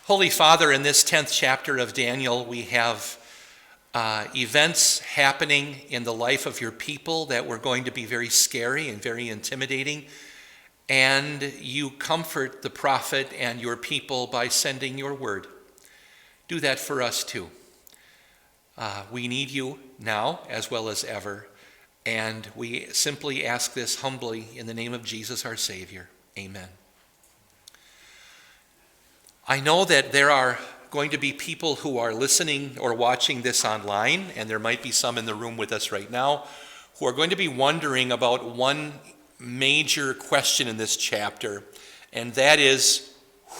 Holy Father, in this 10th chapter of Daniel, we have events happening in the life of your people that were going to be very scary and very intimidating. And you comfort the prophet and your people by sending your word. Do that for us too. We need you now as well as ever. And we simply ask this humbly in the name of Jesus our Savior. Amen. I know that there are going to be people who are listening or watching this online, and there might be some in the room with us right now, who are going to be wondering about one major question in this chapter, and that is,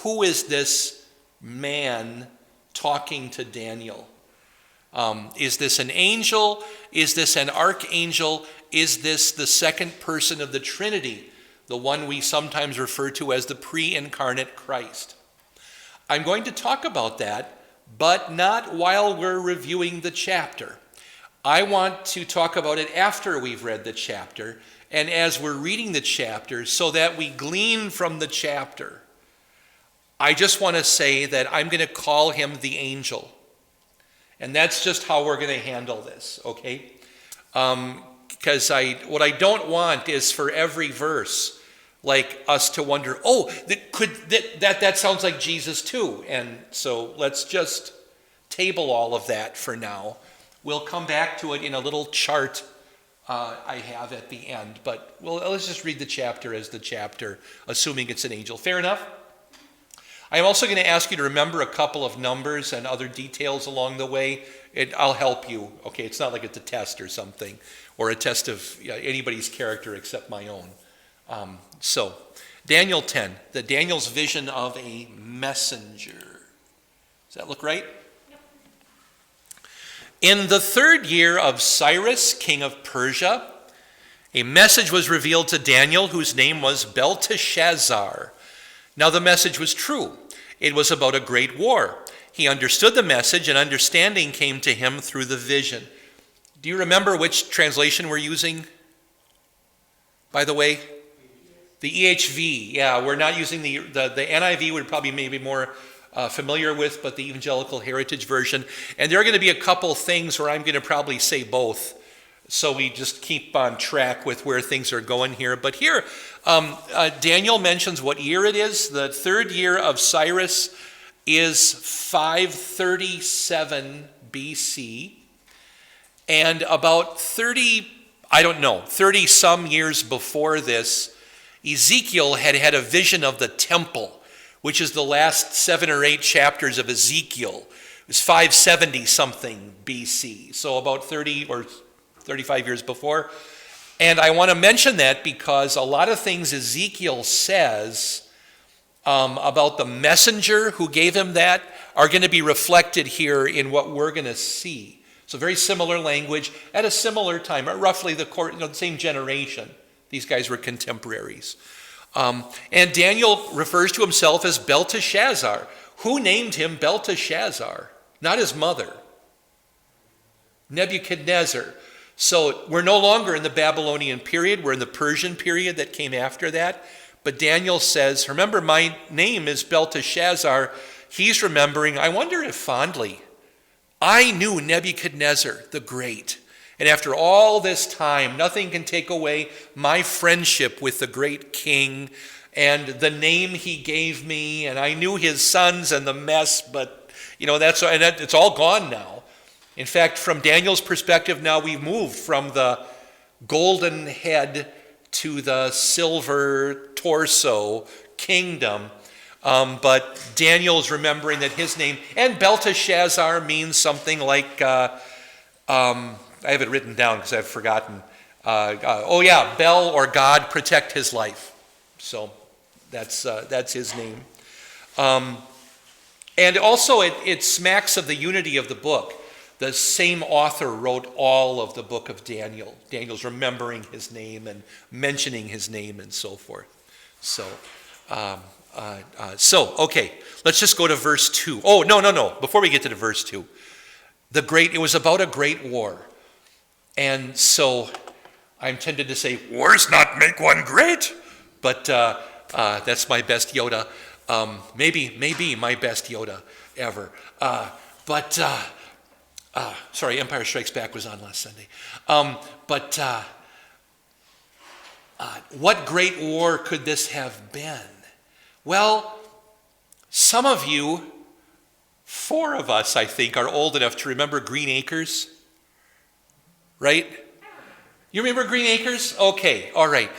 who is this man talking to Daniel? Is this an angel? Is this an archangel? Is this the second person of the Trinity, the one we sometimes refer to as the pre-incarnate Christ? I'm going to talk about that, but not while we're reviewing the chapter. I want to talk about it after we've read the chapter and as we're reading the chapter so that we glean from the chapter. I just want to say that I'm going to call him the angel. And that's just how we're going to handle this, okay? Because what I don't want is for every verse like us to wonder, that sounds like Jesus too. And so let's just table all of that for now. We'll come back to it in a little chart I have at the end. But let's just read the chapter as the chapter, assuming it's an angel. Fair enough? I'm also going to ask you to remember a couple of numbers and other details along the way. I'll help you. Okay, it's not like it's a test or something, or a test of anybody's character except my own. So, Daniel 10, Daniel's vision of a messenger. Does that look right? Yep. In the 3rd year of Cyrus, king of Persia, a message was revealed to Daniel whose name was Belteshazzar. Now the message was true. It was about a great war. He understood the message, and understanding came to him through the vision. Do you remember which translation we're using, by the way? The EHV, yeah, we're not using the NIV, we're probably maybe more familiar with, but the Evangelical Heritage Version. And there are going to be a couple things where I'm going to probably say both, so we just keep on track with where things are going here. But here, Daniel mentions what year it is. The 3rd year of Cyrus is 537 BC. And about 30 some years before this, Ezekiel had a vision of the temple, which is the last 7 or 8 chapters of Ezekiel. It was 570 something BC, so about 30 or 35 years before. And I want to mention that because a lot of things Ezekiel says about the messenger who gave him that are going to be reflected here in what we're going to see. So very similar language at a similar time, roughly the same generation. These guys were contemporaries. And Daniel refers to himself as Belteshazzar. Who named him Belteshazzar? Not his mother. Nebuchadnezzar. So we're no longer in the Babylonian period. We're in the Persian period that came after that. But Daniel says, remember, my name is Belteshazzar. He's remembering, I wonder if fondly, I knew Nebuchadnezzar the Great. And after all this time, nothing can take away my friendship with the great king and the name he gave me. And I knew his sons and the mess, but it's all gone now. In fact, from Daniel's perspective, now we've moved from the golden head to the silver torso kingdom. But Daniel's remembering that his name, and Belteshazzar means something like, I have it written down because I've forgotten. Bel or God, protect his life. So that's his name. And also it smacks of the unity of the book. The same author wrote all of the book of Daniel. Daniel's remembering his name and mentioning his name and so forth. So, okay, let's just go to verse 2. Oh, no. Before we get to the verse 2, it was about a great war. And so I'm tempted to say, wars not make one great, but that's my best Yoda. Maybe my best Yoda ever. Sorry, Empire Strikes Back was on last Sunday. What great war could this have been? Well, some of you, 4 of us, I think, are old enough to remember Green Acres, right? You remember Green Acres? Okay, all right.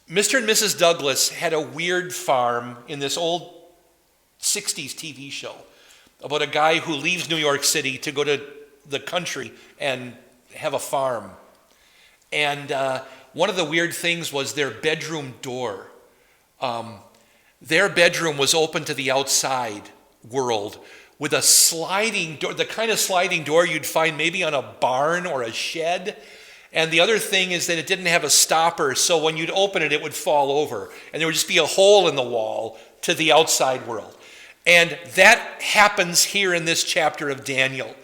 Mr. and Mrs. Douglas had a weird farm in this old 60s TV show about a guy who leaves New York City to go to the country and have a farm. And one of the weird things was their bedroom door. Their bedroom was open to the outside world with a sliding door, the kind of sliding door you'd find maybe on a barn or a shed. And the other thing is that it didn't have a stopper, so when you'd open it, it would fall over. And there would just be a hole in the wall to the outside world. And that happens here in this chapter of Daniel.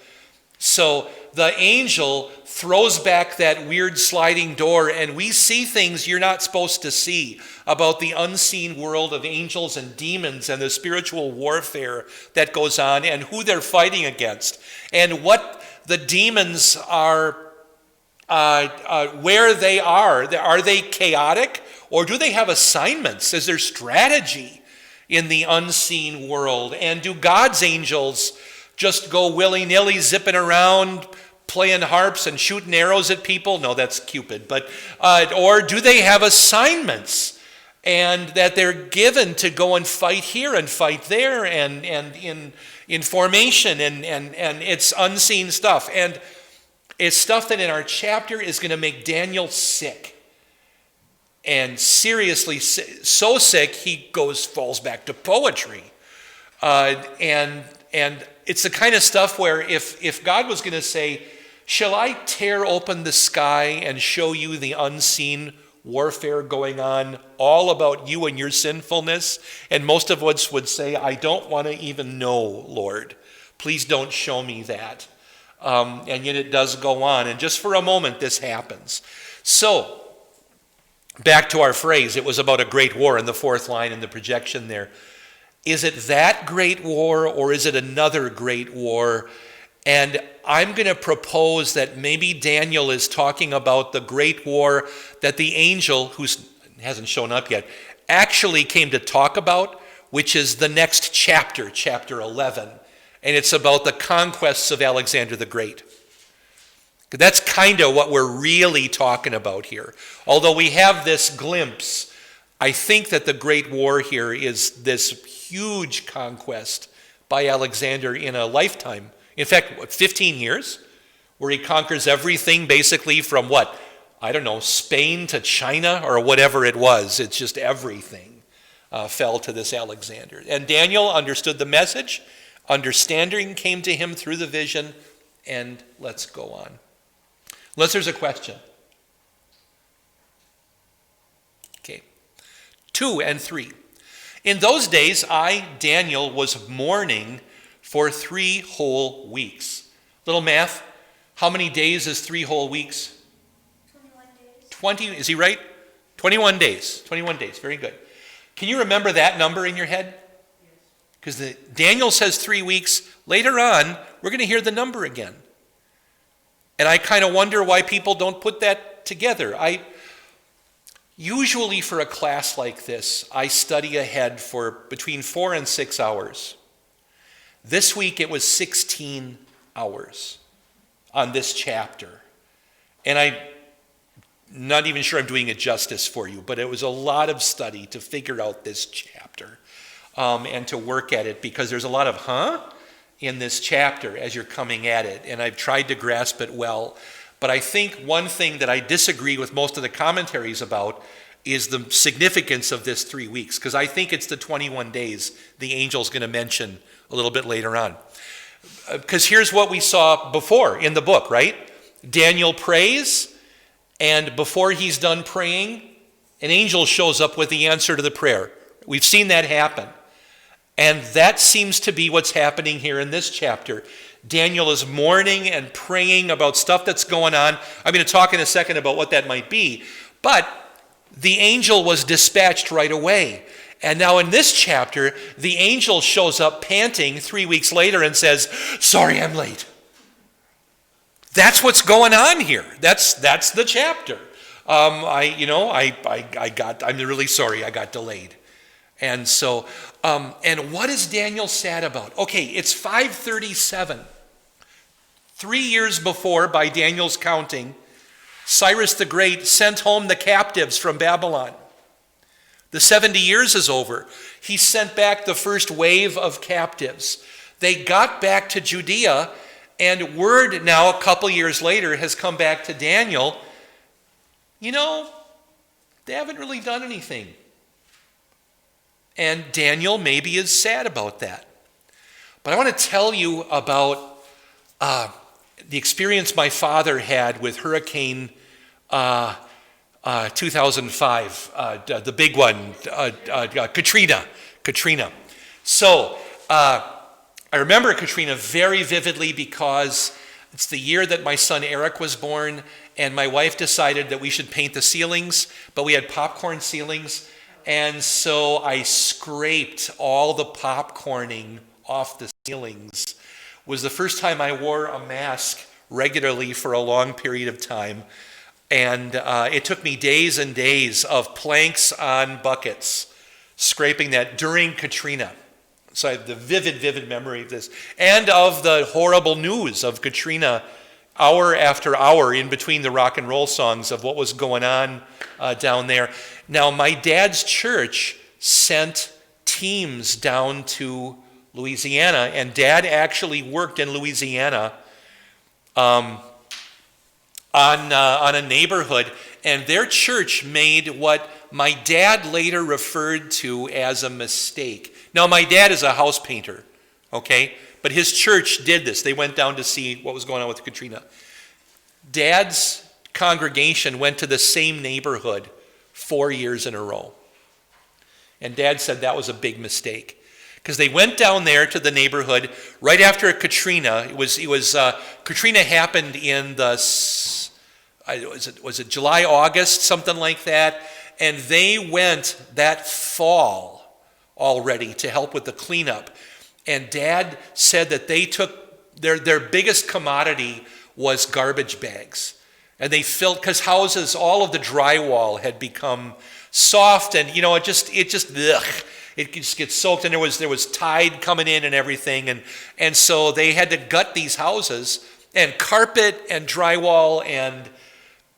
So the angel throws back that weird sliding door, and we see things you're not supposed to see about the unseen world of angels and demons and the spiritual warfare that goes on and who they're fighting against and what the demons are, where they are. Are they chaotic, or do they have assignments? Is there strategy in the unseen world? And do God's angels just go willy-nilly zipping around, playing harps and shooting arrows at people? No, that's Cupid. But or do they have assignments, and that they're given to go and fight here and fight there, and in formation, and it's unseen stuff, and it's stuff that in our chapter is going to make Daniel sick. And seriously so sick, he falls back to poetry. And it's the kind of stuff where if God was going to say, shall I tear open the sky and show you the unseen warfare going on, all about you and your sinfulness? And most of us would say, I don't want to even know, Lord. Please don't show me that. And yet it does go on. And just for a moment, this happens. So, back to our phrase, it was about a great war in the 4th line in the projection there. Is it that great war, or is it another great war? And I'm going to propose that maybe Daniel is talking about the great war that the angel, who hasn't shown up yet, actually came to talk about, which is the next chapter, chapter 11. And it's about the conquests of Alexander the Great. That's kind of what we're really talking about here. Although we have this glimpse, I think that the Great War here is this huge conquest by Alexander in a lifetime. In fact, 15 years, where he conquers everything basically from Spain to China or whatever it was. It's just everything fell to this Alexander. And Daniel understood the message. Understanding came to him through the vision, and let's go on. Unless there's a question. Okay. 2 and 3. In those days, I, Daniel, was mourning for 3 whole weeks. Little math. How many days is 3 whole weeks? 21 days. Is he right? 21 days. 21 days. Very good. Can you remember that number in your head? Because Daniel says 3 weeks. Later on, we're going to hear the number again. And I kind of wonder why people don't put that together. Usually for a class like this, I study ahead for between 4 and 6 hours. This week it was 16 hours on this chapter. And I'm not even sure I'm doing it justice for you, but it was a lot of study to figure out this chapter. And to work at it, because there's a lot of in this chapter as you're coming at it, and I've tried to grasp it well. But I think one thing that I disagree with most of the commentaries about is the significance of this 3 weeks, because I think it's the 21 days the angel's going to mention a little bit later on. Because here's what we saw before in the book, right? Daniel prays, and before he's done praying, an angel shows up with the answer to the prayer. We've seen that happen. And that seems to be what's happening here in this chapter. Daniel is mourning and praying about stuff that's going on. I'm going to talk in a second about what that might be. But the angel was dispatched right away. And now in this chapter, the angel shows up panting 3 weeks later and says, sorry, I'm late. That's what's going on here. That's the chapter. I'm really sorry I got delayed. And so, and what is Daniel sad about? Okay, it's 537. 3 years before, by Daniel's counting, Cyrus the Great sent home the captives from Babylon. The 70 years is over. He sent back the first wave of captives. They got back to Judea, and word now a couple years later has come back to Daniel. They haven't really done anything. And Daniel maybe is sad about that. But I want to tell you about the experience my father had with Hurricane 2005, the big one, Katrina. So I remember Katrina very vividly because it's the year that my son Eric was born, and my wife decided that we should paint the ceilings, but we had popcorn ceilings, and so I scraped all the popcorning off the ceilings. It was the first time I wore a mask regularly for a long period of time. And it took me days and days of planks on buckets, scraping that during Katrina. So I have the vivid memory of this. And of the horrible news of Katrina, hour after hour in between the rock and roll songs of what was going on down there. Now, my dad's church sent teams down to Louisiana, and Dad actually worked in Louisiana on a neighborhood, and their church made what my dad later referred to as a mistake. Now, my dad is a house painter, okay? But his church did this. They went down to see what was going on with Katrina. Dad's congregation went to the same neighborhood 4 years in a row. And Dad said that was a big mistake. Because they went down there to the neighborhood right after Katrina. Katrina happened in was it July, August, something like that. And they went that fall already to help with the cleanup. And Dad said that they took their biggest commodity was garbage bags. And they filled, because houses, all of the drywall had become soft, and it just gets soaked, and there was tide coming in and everything, and so they had to gut these houses, and carpet and drywall and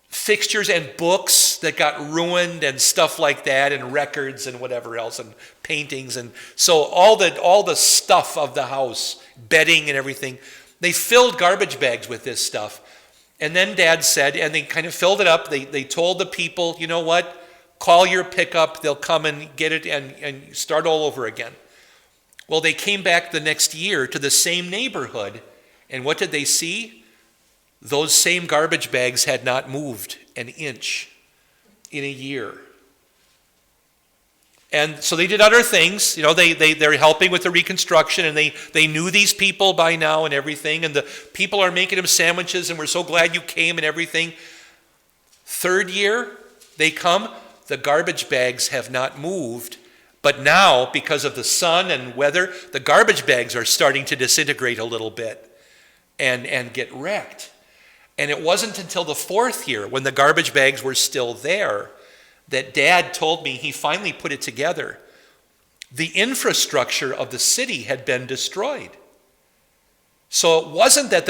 fixtures and books that got ruined and stuff like that, and records and whatever else, and paintings, and so all the stuff of the house, bedding and everything, they filled garbage bags with this stuff. And then Dad said, and they kind of filled it up, they told the people, you know what, call your pickup, they'll come and get it and start all over again. Well, they came back the next year to the same neighborhood, and what did they see? Those same garbage bags had not moved an inch in a year. And so they did other things. They're helping with the reconstruction, and they knew these people by now and everything, and the people are making them sandwiches, and we're so glad you came and everything. Third year, they come, the garbage bags have not moved, but now, because of the sun and weather, the garbage bags are starting to disintegrate a little bit and get wrecked. And it wasn't until the fourth year, when the garbage bags were still there, that Dad told me he finally put it together. The infrastructure of the city had been destroyed. So it wasn't that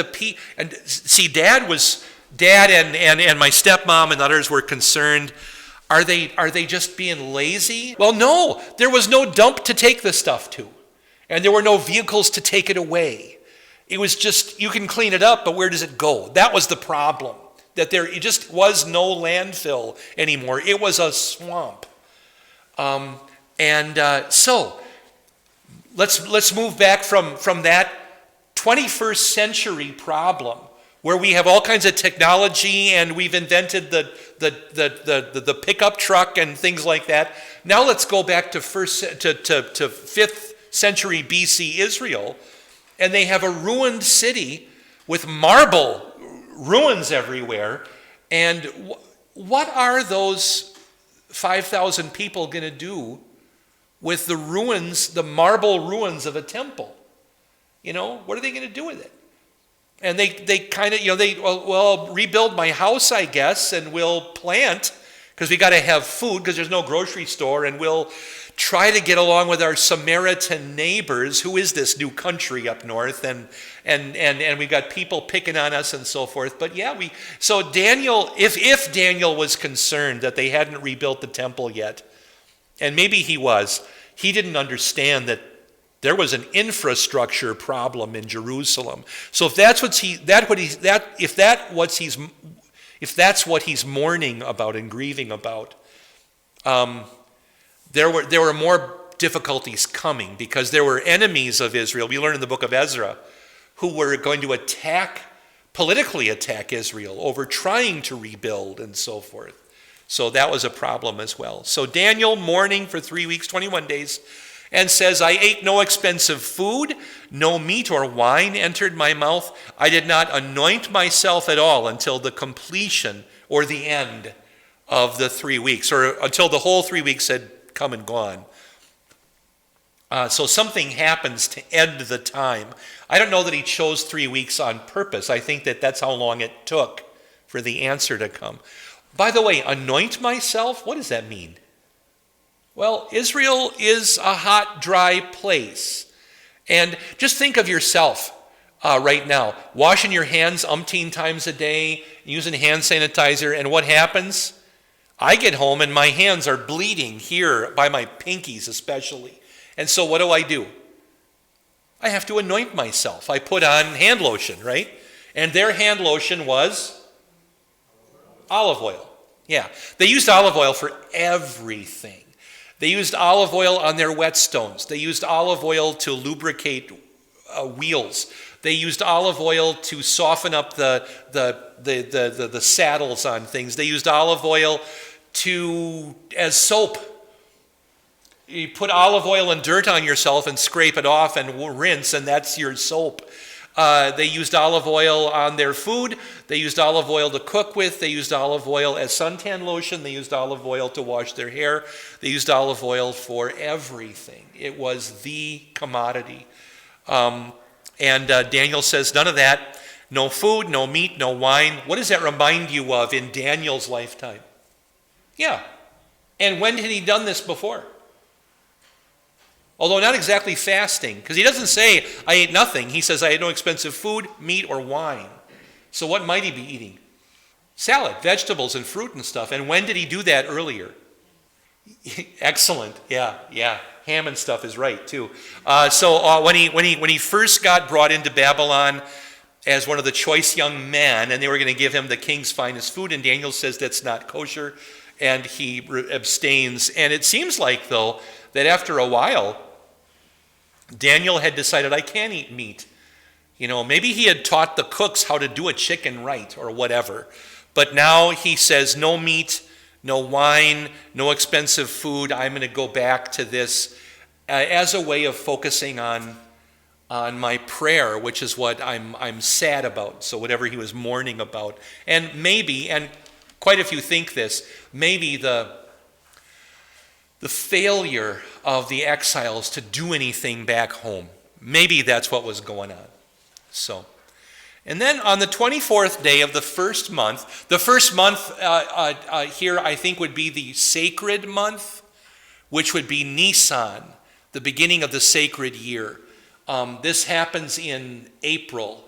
Dad and my stepmom and others were concerned. Are they just being lazy? Well, no, there was no dump to take the stuff to, and there were no vehicles to take it away. It was just, you can clean it up, but where does it go? That was the problem. That it just was no landfill anymore. It was a swamp. So let's move back from that 21st century problem where we have all kinds of technology and we've invented the pickup truck and things like that. Now let's go back to 5th century BC Israel, and they have a ruined city with marble ruins everywhere. And what are those 5,000 people going to do with the ruins, the marble ruins of a temple? What are they going to do with it? And they kind of, well, rebuild my house, I guess, and we'll plant, because we got to have food because there's no grocery store, and we'll try to get along with our Samaritan neighbors. Who is this new country up north? And we got people picking on us and so forth. But yeah, so Daniel, if Daniel was concerned that they hadn't rebuilt the temple yet, and maybe he didn't understand that there was an infrastructure problem in Jerusalem. So if that's what he's mourning about and grieving about, there were more difficulties coming, because there were enemies of Israel. We learn in the book of Ezra who were going to politically attack Israel over trying to rebuild and so forth. So that was a problem as well. So Daniel mourning for 3 weeks, 21 days, and says, I ate no expensive food, no meat or wine entered my mouth. I did not anoint myself at all until the completion or the end of the 3 weeks, or until the whole 3 weeks had come and gone. So something happens to end the time. I don't know that he chose 3 weeks on purpose. I think that's how long it took for the answer to come. By the way, anoint myself, what does that mean? Well, Israel is a hot, dry place. And just think of yourself right now, washing your hands umpteen times a day, using hand sanitizer, and what happens? I get home and my hands are bleeding here by my pinkies especially. And so what do? I have to anoint myself. I put on hand lotion, right? And their hand lotion was olive oil. Yeah, they used olive oil for everything. They used olive oil on their whetstones. They used olive oil to lubricate wheels. They used olive oil to soften up the saddles on things. They used olive oil as soap. You put olive oil and dirt on yourself and scrape it off and rinse, and that's your soap. They used olive oil on their food. They used olive oil to cook with. They used olive oil as suntan lotion. They used olive oil to wash their hair. They used olive oil for everything. It was the commodity. And Daniel says, none of that. No food, no meat, no wine. What does that remind you of in Daniel's lifetime? Yeah. And when had he done this before? Although not exactly fasting, because he doesn't say, I ate nothing. He says, I had no expensive food, meat, or wine. So what might he be eating? Salad, vegetables, and fruit and stuff. And when did he do that earlier? Excellent. Yeah. Ham and stuff is right, too. So when he first got brought into Babylon as one of the choice young men, and they were going to give him the king's finest food, and Daniel says that's not kosher, and he abstains. And it seems like, though, that after a while, Daniel had decided, I can't eat meat. Maybe he had taught the cooks how to do a chicken right or whatever. But now he says, no meat, no wine, no expensive food. I'm going to go back to this as a way of focusing on my prayer, which is what I'm sad about. So whatever he was mourning about. And maybe, and quite a few think this, maybe the failure of the exiles to do anything back home. Maybe that's what was going on. So, and then on the 24th day of the first month here I think would be the sacred month, which would be Nisan, the beginning of the sacred year. This happens in April.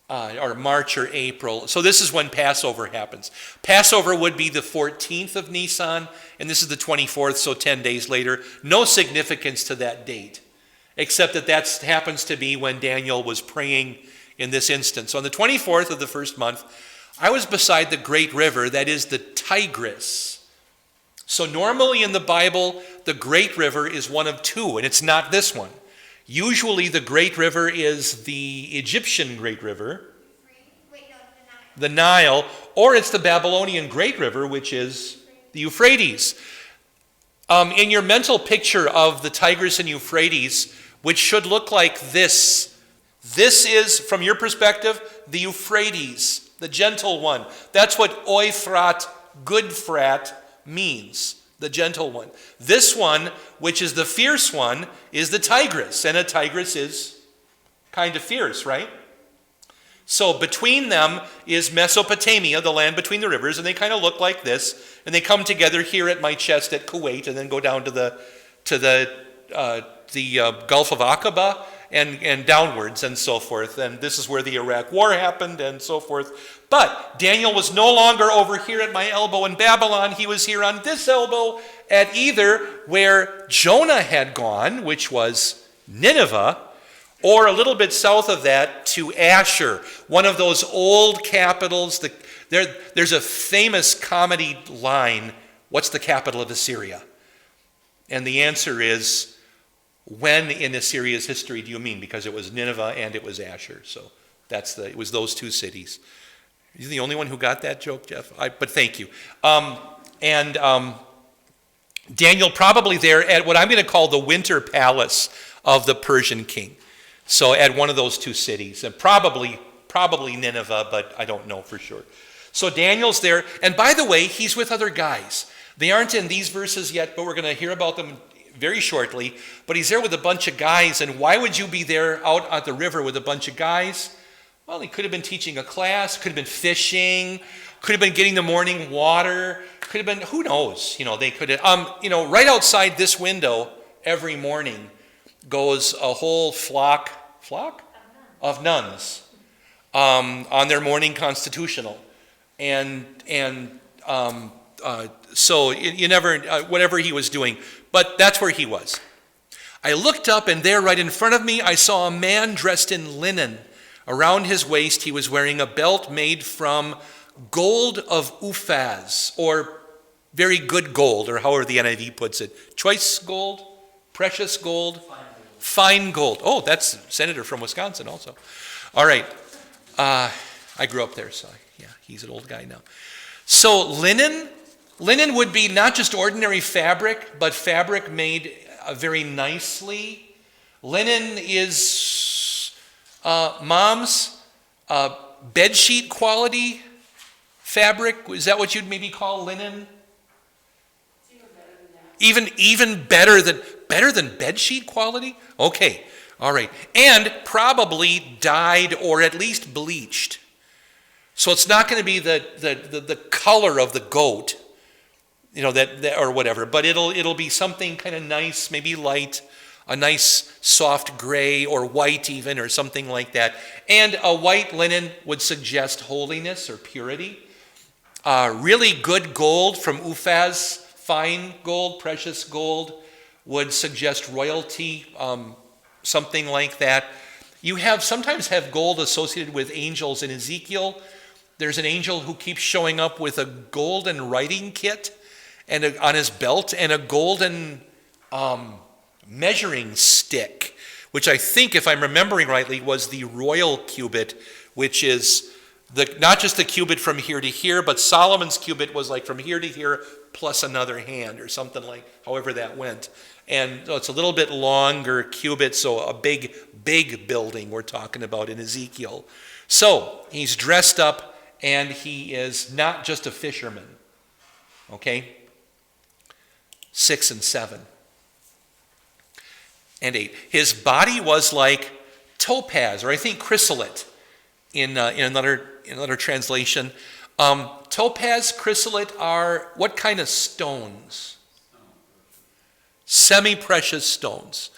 Or March or April. So this is when Passover happens. Passover would be the 14th of Nisan, and this is the 24th, so 10 days later. No significance to that date, except that happens to be when Daniel was praying in this instance. So on the 24th of the first month, I was beside the great river, that is the Tigris. So normally in the Bible, the great river is one of two, and it's not this one. Usually the great river is the Egyptian great river, the Nile, or it's the Babylonian great river, which is the Euphrates. In your mental picture of the Tigris and Euphrates, which should look like this is, from your perspective, the Euphrates, the gentle one. That's what Euphrat, good frat, means. the gentle one. This one, which is the fierce one, is the Tigris. And a Tigris is kind of fierce, right? So between them is Mesopotamia, the land between the rivers, and they kind of look like this. And they come together here at my chest at Kuwait, and then go down to the Gulf of Aqaba and downwards and so forth. And this is where the Iraq War happened and so forth. But Daniel was no longer over here at my elbow in Babylon. He was here on this elbow at either where Jonah had gone, which was Nineveh, or a little bit south of that to Ashur, one of those old capitals. There's a famous comedy line, what's the capital of Assyria? And the answer is, when in Assyria's history do you mean? Because it was Nineveh and it was Ashur. So it was those two cities. You're the only one who got that joke, Jeff? But thank you. Daniel probably there at what I'm going to call the winter palace of the Persian king. So at one of those two cities, and probably Nineveh, but I don't know for sure. So Daniel's there, and by the way, he's with other guys. They aren't in these verses yet, but we're going to hear about them very shortly. But he's there with a bunch of guys, and why would you be there out at the river with a bunch of guys? Well, he could have been teaching a class, could have been fishing, could have been getting the morning water, could have been, who knows? They could have, right outside this window every morning goes a whole flock of nuns on their morning constitutional. So you never, whatever he was doing, but that's where he was. I looked up, and there right in front of me, I saw a man dressed in linen. Around his waist, he was wearing a belt made from gold of Uphaz, or very good gold, or however the NIV puts it. Choice gold, precious gold, fine gold. Oh, that's a senator from Wisconsin also. All right. I grew up there, so yeah, he's an old guy now. So linen would be not just ordinary fabric, but fabric made very nicely. Linen is, moms, bedsheet quality fabric. Is that what you'd maybe call linen? Even better than bedsheet quality? Okay, all right. And probably dyed or at least bleached. So it's not going to be the color of the goat, that or whatever, but it'll be something kind of nice, maybe light, a nice soft gray or white even, or something like that. And a white linen would suggest holiness or purity. Really good gold from Uphaz, fine gold, precious gold, would suggest royalty, something like that. You sometimes have gold associated with angels in Ezekiel. There's an angel who keeps showing up with a golden writing kit and on his belt, and a golden measuring stick, which I think, if I'm remembering rightly, was the royal cubit, which is not just the cubit from here to here, but Solomon's cubit was like from here to here plus another hand, or something like, however that went. And so it's a little bit longer cubit, so a big building we're talking about in Ezekiel. So he's dressed up, and he is not just a fisherman. Okay? 6 and 7 and 8. His body was like topaz, or I think chrysolite in another translation. Topaz, chrysolite are what kind of stones? Semi-precious stones.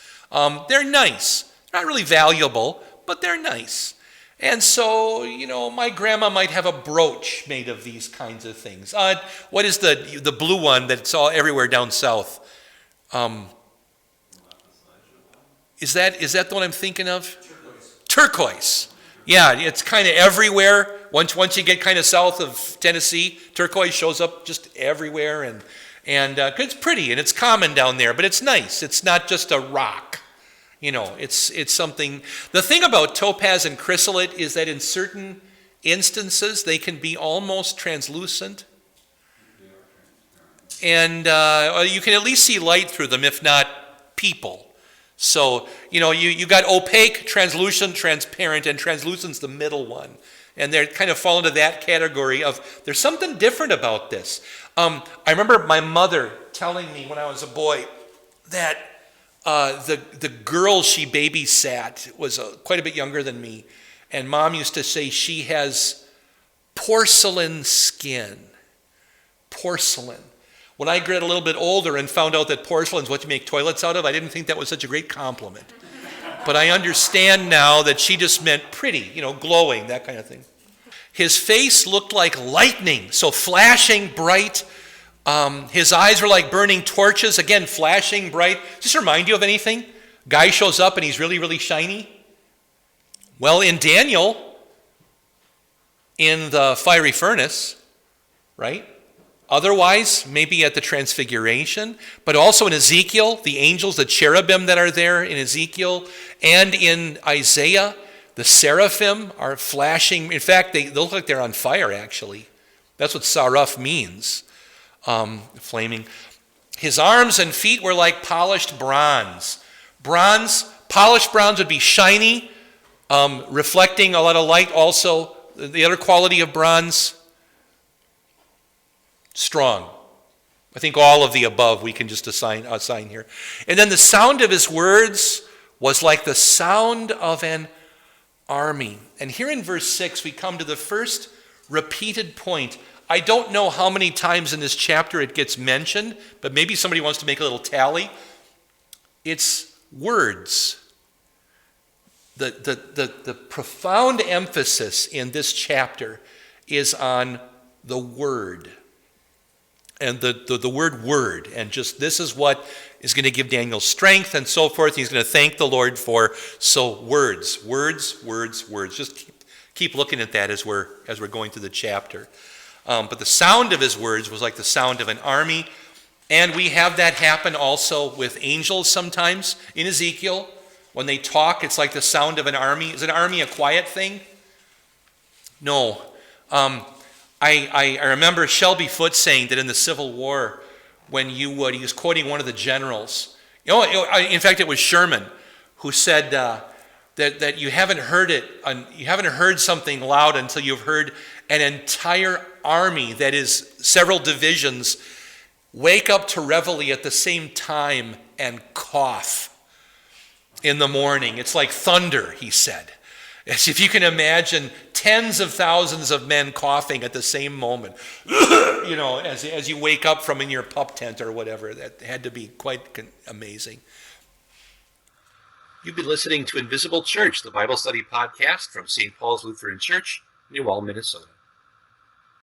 They're nice. They're not really valuable, but they're nice. And so, my grandma might have a brooch made of these kinds of things. What is the blue one that's all everywhere down south? Is that the one I'm thinking of? Turquoise. Yeah, it's kind of everywhere. Once you get kind of south of Tennessee, turquoise shows up just everywhere, and it's pretty and it's common down there, but it's nice. It's not just a rock. It's something. The thing about topaz and chrysolite is that in certain instances they can be almost translucent, and you can at least see light through them, if not people. So you got opaque, translucent, transparent, and translucent's the middle one, and they kind of fall into that category of there's something different about this. I remember my mother telling me when I was a boy that the girl she babysat was quite a bit younger than me. And Mom used to say she has porcelain skin. Porcelain. When I got a little bit older and found out that porcelain is what you make toilets out of, I didn't think that was such a great compliment. But I understand now that she just meant pretty, glowing, that kind of thing. His face looked like lightning, so flashing bright. His eyes were like burning torches, again, flashing bright. Does this remind you of anything? Guy shows up and he's really, really shiny. Well, in Daniel, in the fiery furnace, right? Otherwise, maybe at the transfiguration, but also in Ezekiel, the angels, the cherubim that are there in Ezekiel, and in Isaiah, the seraphim are flashing. In fact, they look like they're on fire, actually. That's what saraf means, flaming. His arms and feet were like polished bronze. Polished bronze would be shiny, reflecting a lot of light. Also, the other quality of bronze, strong. I think all of the above we can just assign here. And then the sound of his words was like the sound of an army. And here in verse 6, we come to the first repeated point. I don't know how many times in this chapter it gets mentioned, but maybe somebody wants to make a little tally. It's words. The profound emphasis in this chapter is on the word. And the word, and just this is what is going to give Daniel strength and so forth. He's going to thank the Lord for, so words. Just keep looking at that as we're going through the chapter. But the sound of his words was like the sound of an army. And we have that happen also with angels sometimes. In Ezekiel, when they talk, it's like the sound of an army. Is an army a quiet thing? No. I remember Shelby Foote saying that in the Civil War, when he was quoting one of the generals, in fact it was Sherman, who said that you haven't heard something loud until you've heard an entire army, that is several divisions, wake up to reveille at the same time and cough in the morning. It's like thunder, he said. As if you can imagine tens of thousands of men coughing at the same moment, as you wake up from in your pup tent or whatever. That had to be quite amazing. You've been listening to Invisible Church, the Bible study podcast from St. Paul's Lutheran Church, New Ulm, Minnesota.